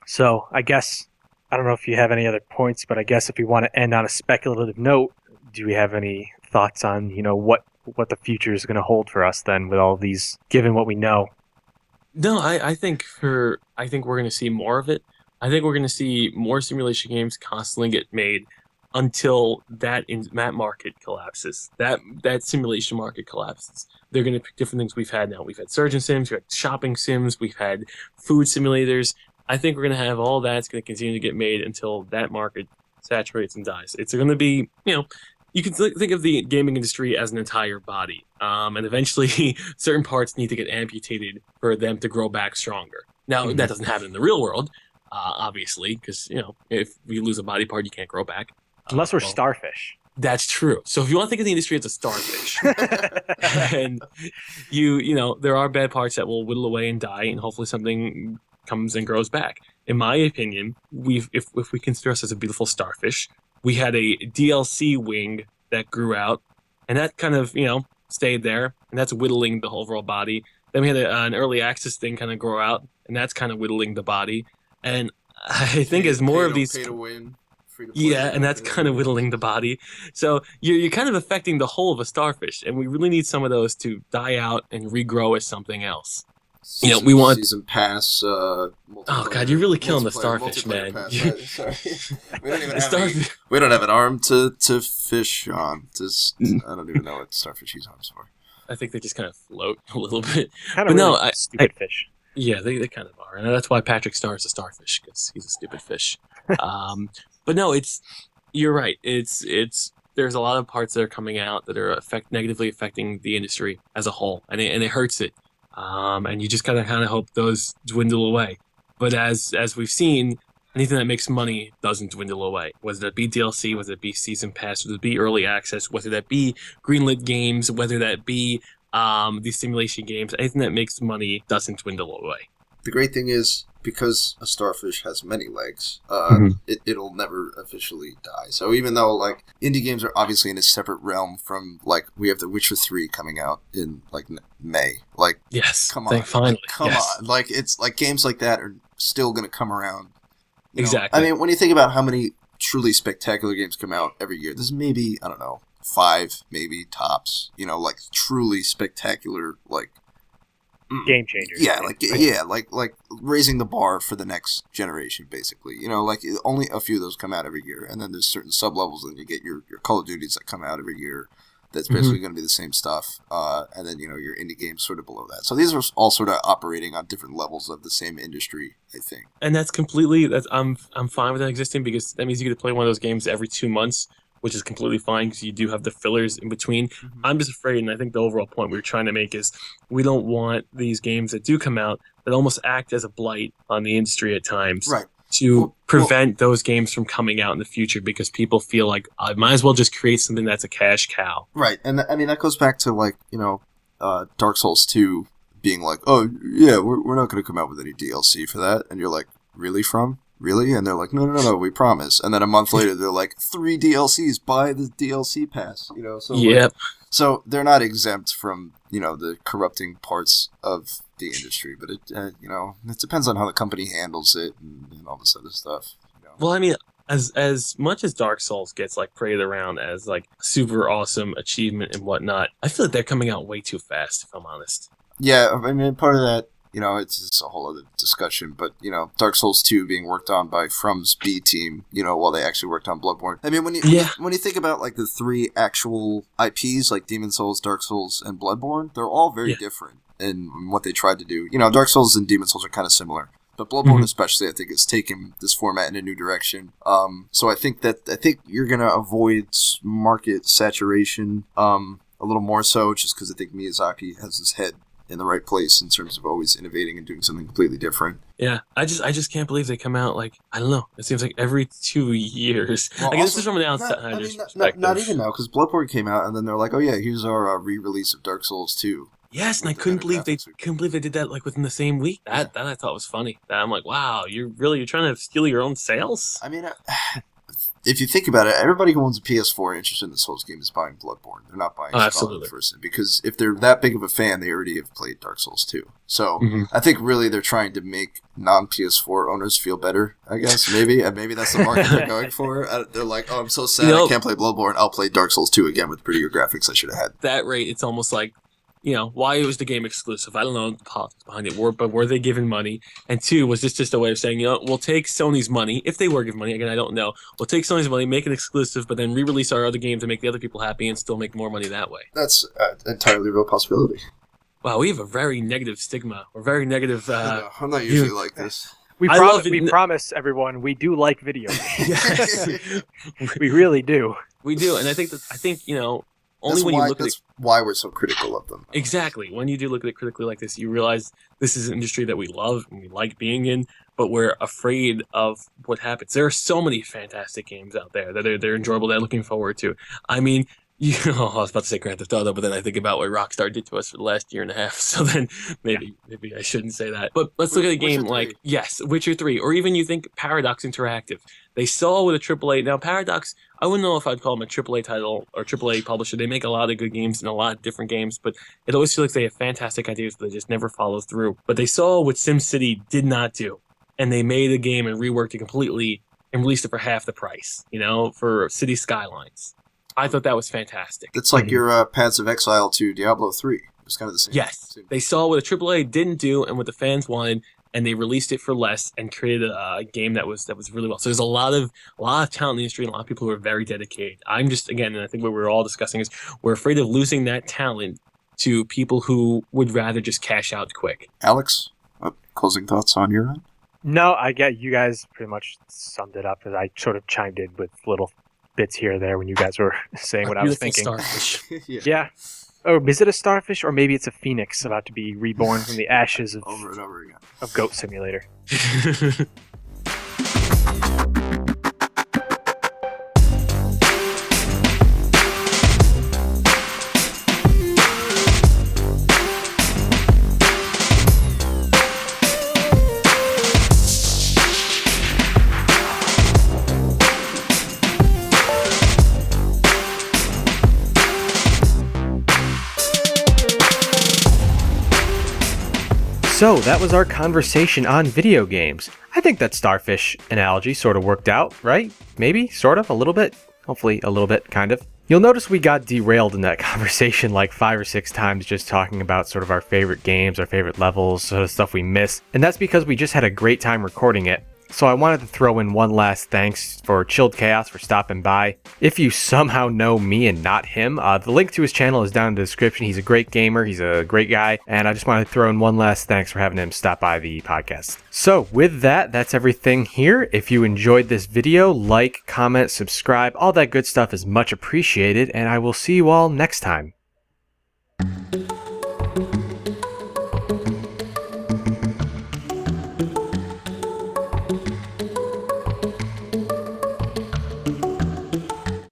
Speaker 1: So I guess, I don't know if you have any other points, but I guess if we want to end on a speculative note, do we have any thoughts on what the future is going to hold for us then, with all of these, given what we know?
Speaker 3: No, I think we're going to see more of it. I think we're going to see more simulation games constantly get made until that market collapses. That simulation market collapses. They're going to pick different things we've had now. We've had surgeon sims, we've had shopping sims, we've had food simulators. I think we're going to have all that's going to continue to get made until that market saturates and dies. It's going to be, you can think of the gaming industry as an entire body. And eventually certain parts need to get amputated for them to grow back stronger. Now, that doesn't happen in the real world. Obviously, because if we lose a body part, you can't grow back.
Speaker 1: Unless we're starfish.
Speaker 3: That's true. So if you want to think of the industry as a starfish, and there are bad parts that will whittle away and die, and hopefully something comes and grows back. In my opinion, if we consider us as a beautiful starfish, we had a DLC wing that grew out, and that kind of stayed there, and that's whittling the overall body. Then we had an early access thing kind of grow out, and that's kind of whittling the body. And I think as more of these,
Speaker 2: pay to win, free to play,
Speaker 3: and that's kind of whittling the body. So you're kind of affecting the whole of a starfish, and we really need some of those to die out and regrow as something else. We want
Speaker 2: season pass.
Speaker 3: Oh God, you're really killing the starfish, man.
Speaker 2: Sorry. We don't have an arm to fish on. I don't even know what starfish use arms for.
Speaker 3: I think they just kind of float a little bit.
Speaker 1: Kind of really stupid fish.
Speaker 3: Yeah, they kind of are, and that's why Patrick Star is a starfish, because he's a stupid fish. But no, you're right. There's a lot of parts that are coming out that are negatively affecting the industry as a whole, and it hurts it. And you just kind of hope those dwindle away. But as we've seen, anything that makes money doesn't dwindle away. Whether that be DLC, whether it be season pass, whether it be early access, whether that be greenlit games, whether that be these simulation games, anything that makes money doesn't dwindle away.
Speaker 2: The great thing is, because a starfish has many legs, it'll never officially die. So even though indie games are obviously in a separate realm from we have The Witcher 3 coming out in May.
Speaker 3: Yes,
Speaker 2: come on,
Speaker 3: finally,
Speaker 2: come on. It's games like that are still going to come around.
Speaker 3: Exactly.
Speaker 2: I mean, when you think about how many truly spectacular games come out every year, there's maybe 5 5 maybe tops. Like truly spectacular, like
Speaker 1: Game changers.
Speaker 2: yeah, like raising the bar for the next generation, basically. Like only a few of those come out every year, and then there's certain sub levels, and you get your Call of Duties that come out every year. That's basically going to be the same stuff, and then your indie games sort of below that. So these are all sort of operating on different levels of the same industry, I think.
Speaker 3: And that's I'm fine with that existing, because that means you get to play one of those games every 2 months, which is completely fine because you do have the fillers in between. Mm-hmm. I'm just afraid, and I think the overall point we were trying to make is we don't want these games that do come out that almost act as a blight on the industry at times.
Speaker 2: Right.
Speaker 3: To prevent those games from coming out in the future, because people feel like I might as well just create something that's a cash cow.
Speaker 2: Right, and I mean that goes back to like Dark Souls 2 being like, oh yeah, we're not going to come out with any DLC for that, and you're like, really? And they're like, no, we promise. And then a month later, they're like, 3 DLCs, buy the DLC pass. So
Speaker 3: yep.
Speaker 2: So they're not exempt from the corrupting parts of the industry, but it it depends on how the company handles it and all this other stuff.
Speaker 3: Well, I mean, as much as Dark Souls gets like paraded around as like super awesome achievement and whatnot, I feel like they're coming out way too fast, if I'm honest.
Speaker 2: Yeah, I mean, part of that, it's a whole other discussion, but, Dark Souls 2 being worked on by From's B team, while they actually worked on Bloodborne. I mean, when you think about, like, the 3 actual IPs, like Demon Souls, Dark Souls, and Bloodborne, they're all very different in what they tried to do. Dark Souls and Demon Souls are kind of similar, but Bloodborne especially, I think, has taken this format in a new direction. So I think you're going to avoid market saturation a little more so, just because I think Miyazaki has his head in the right place in terms of always innovating and doing something completely different.
Speaker 3: Yeah, I just can't believe they come out like, I don't know, it seems like every 2 years.
Speaker 2: Well,
Speaker 3: I guess this is from an outsider's perspective.
Speaker 2: Not even now, because Bloodborne came out and then they're like, oh yeah, here's our re-release of Dark Souls 2.
Speaker 3: Yes, and I couldn't believe they did that like within the same week. That I thought was funny. That I'm like, wow, you're trying to steal your own sales?
Speaker 2: I mean, if you think about it, everybody who owns a PS4 interested in the Souls game is buying Bloodborne. They're not buying
Speaker 3: absolutely
Speaker 2: first, because if they're that big of a fan, they already have played Dark Souls 2. So I think really they're trying to make non-PS4 owners feel better, I guess. Maybe that's the market they're going for. They're like, oh, I'm so sad I can't play Bloodborne. I'll play Dark Souls 2 again with prettier graphics I should have had.
Speaker 3: That rate, it's almost like, why it was the game exclusive. I don't know the politics behind it, but were they given money? And 2, was this just a way of saying, we'll take Sony's money, if they were given money, again, I don't know. We'll take Sony's money, make it exclusive, but then re-release our other games and make the other people happy and still make more money that way.
Speaker 2: That's an entirely real possibility.
Speaker 3: Wow, we have a very negative stigma. We're very negative.
Speaker 2: I'm not usually like this.
Speaker 1: We promise everyone we do like video games.
Speaker 3: Yes.
Speaker 1: We really do.
Speaker 3: We do, and I think only when you look at it,
Speaker 2: that's why we're so critical of them.
Speaker 3: Exactly. When you do look at it critically like this, you realize this is an industry that we love and we like being in, but we're afraid of what happens. There are so many fantastic games out there that they're enjoyable, that I'm looking forward to. I mean, I was about to say Grand Theft Auto, but then I think about what Rockstar did to us for the last year and a half. So then maybe I shouldn't say that. But let's look at a game like, Witcher 3, or even you think Paradox Interactive. They saw with a AAA. Now, Paradox, I wouldn't know if I'd call them a AAA title or AAA publisher. They make a lot of good games and a lot of different games, but it always feels like they have fantastic ideas, but they just never follow through. But they saw what SimCity did not do, and they made a game and reworked it completely and released it for half the price, for City Skylines. I thought that was fantastic.
Speaker 2: It's like your Paths of Exile to Diablo 3. It was kind of the same.
Speaker 3: Yes. They saw what a AAA didn't do and what the fans wanted, and they released it for less and created a game that was really well. So there's a lot of talent in the industry and a lot of people who are very dedicated. I'm just, again, and I think what we're all discussing is we're afraid of losing that talent to people who would rather just cash out quick.
Speaker 2: Alex, closing thoughts on your end?
Speaker 1: No, I get you guys pretty much summed it up, as I sort of chimed in with little bits here or there when you guys were saying what I was thinking.
Speaker 3: Starfish.
Speaker 1: Yeah. Oh, is it a starfish, or maybe it's a phoenix about to be reborn from the ashes of
Speaker 2: over and over again
Speaker 1: of Goat Simulator? So that was our conversation on video games. I think that starfish analogy sort of worked out, right? Maybe, sort of, a little bit. Hopefully a little bit, kind of. You'll notice we got derailed in that conversation like 5 or 6 times just talking about sort of our favorite games, our favorite levels, sort of stuff we miss, and that's because we just had a great time recording it. So I wanted to throw in one last thanks for Chilled Chaos for stopping by. If you somehow know me and not him, the link to his channel is down in the description. He's a great gamer, he's a great guy, and I just wanted to throw in one last thanks for having him stop by the podcast. So with that, that's everything here. If you enjoyed this video, like, comment, subscribe, all that good stuff is much appreciated, and I will see you all next time.